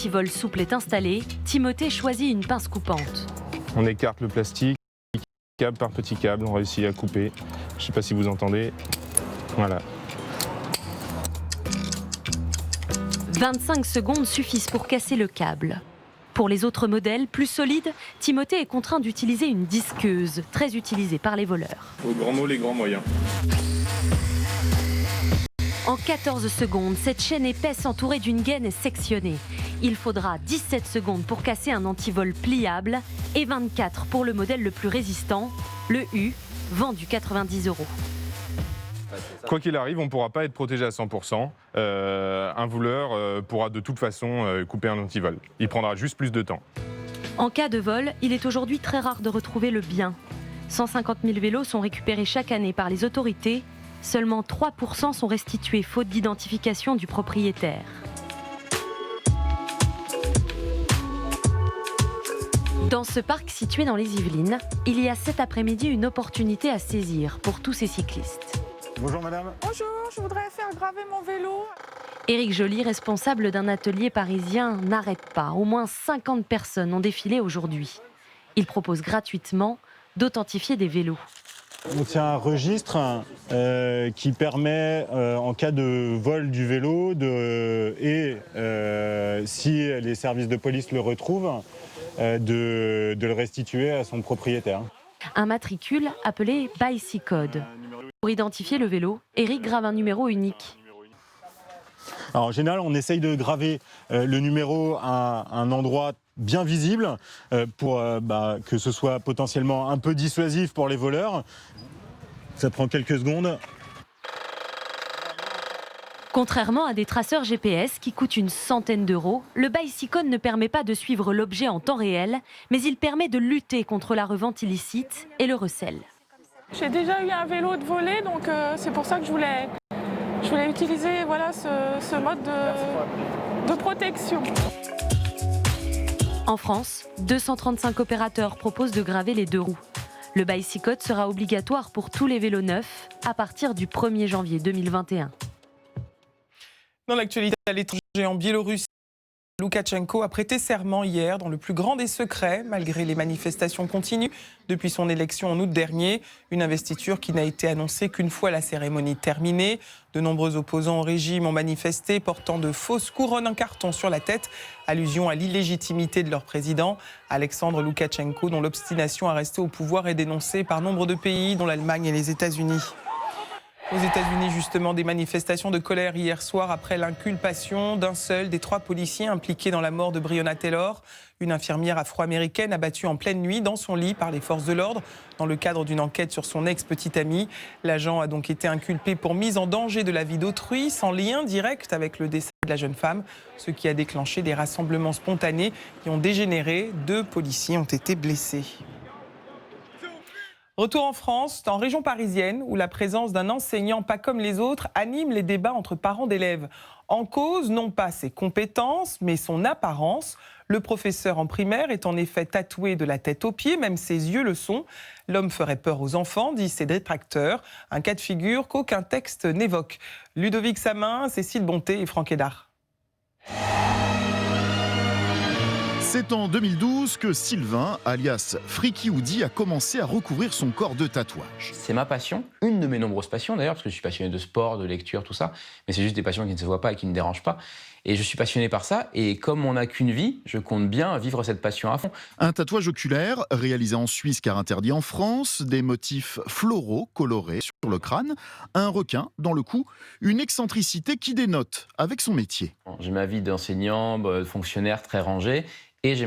L'antivol souple est installé, Timothée choisit une pince coupante. On écarte le plastique, câble par petit câble, on réussit à couper. Je ne sais pas si vous entendez. Voilà. 25 secondes suffisent pour casser le câble. Pour les autres modèles, plus solides, Timothée est contraint d'utiliser une disqueuse, très utilisée par les voleurs. Aux grands mots, les grands moyens. En 14 secondes, cette chaîne épaisse entourée d'une gaine est sectionnée. Il faudra 17 secondes pour casser un antivol pliable et 24 pour le modèle le plus résistant, le U, vendu 90 €. Quoi qu'il arrive, on ne pourra pas être protégé à 100%. Un voleur pourra de toute façon couper un antivol. Il prendra juste plus de temps. En cas de vol, il est aujourd'hui très rare de retrouver le bien. 150 000 vélos sont récupérés chaque année par les autorités. Seulement 3% sont restitués faute d'identification du propriétaire. Dans ce parc situé dans les Yvelines, il y a cet après-midi une opportunité à saisir pour tous ces cyclistes. Bonjour madame. Bonjour, je voudrais faire graver mon vélo. Éric Joly, responsable d'un atelier parisien, n'arrête pas. Au moins 50 personnes ont défilé aujourd'hui. Il propose gratuitement d'authentifier des vélos. On tient un registre qui permet, en cas de vol du vélo, si les services de police le retrouvent, de le restituer à son propriétaire. Un matricule appelé Bicycode. Pour identifier le vélo, Éric grave un numéro unique. Alors, en général, on essaye de graver le numéro à un endroit bien visible pour que ce soit potentiellement un peu dissuasif pour les voleurs. Ça prend quelques secondes. Contrairement à des traceurs GPS qui coûtent une centaine d'euros, le Bicycode ne permet pas de suivre l'objet en temps réel, mais il permet de lutter contre la revente illicite et le recel. J'ai déjà eu un vélo de volée, donc c'est pour ça que je voulais utiliser ce mode de protection. En France, 235 opérateurs proposent de graver les deux roues. Le Bicycode sera obligatoire pour tous les vélos neufs à partir du 1er janvier 2021. Dans l'actualité à l'étranger, en Biélorussie, Loukachenko a prêté serment hier dans le plus grand des secrets, malgré les manifestations continues depuis son élection en août dernier. Une investiture qui n'a été annoncée qu'une fois la cérémonie terminée. De nombreux opposants au régime ont manifesté, portant de fausses couronnes en carton sur la tête, allusion à l'illégitimité de leur président. Alexandre Loukachenko, dont l'obstination à rester au pouvoir est dénoncée par nombre de pays, dont l'Allemagne et les États-Unis. Aux États-Unis, justement, des manifestations de colère hier soir après l'inculpation d'un seul des 3 policiers impliqués dans la mort de Breonna Taylor. Une infirmière afro-américaine abattue en pleine nuit dans son lit par les forces de l'ordre dans le cadre d'une enquête sur son ex-petite amie. L'agent a donc été inculpé pour mise en danger de la vie d'autrui sans lien direct avec le décès de la jeune femme, ce qui a déclenché des rassemblements spontanés qui ont dégénéré. 2 policiers ont été blessés. Retour en France, en région parisienne, où la présence d'un enseignant pas comme les autres anime les débats entre parents d'élèves. En cause, non pas ses compétences, mais son apparence. Le professeur en primaire est en effet tatoué de la tête aux pieds, même ses yeux le sont. L'homme ferait peur aux enfants, disent ses détracteurs. Un cas de figure qu'aucun texte n'évoque. Ludovic Samin, Cécile Bonté et Franck Hédard. C'est en 2012 que Sylvain, alias Freaky Woody, a commencé à recouvrir son corps de tatouages. C'est ma passion, une de mes nombreuses passions d'ailleurs, parce que je suis passionné de sport, de lecture, tout ça. Mais c'est juste des passions qui ne se voient pas et qui ne me dérangent pas. Et je suis passionné par ça, et comme on n'a qu'une vie, je compte bien vivre cette passion à fond. Un tatouage oculaire, réalisé en Suisse car interdit en France, des motifs floraux colorés sur le crâne, un requin dans le cou, une excentricité qui dénote avec son métier. J'ai ma vie d'enseignant, de fonctionnaire très rangé, et j'ai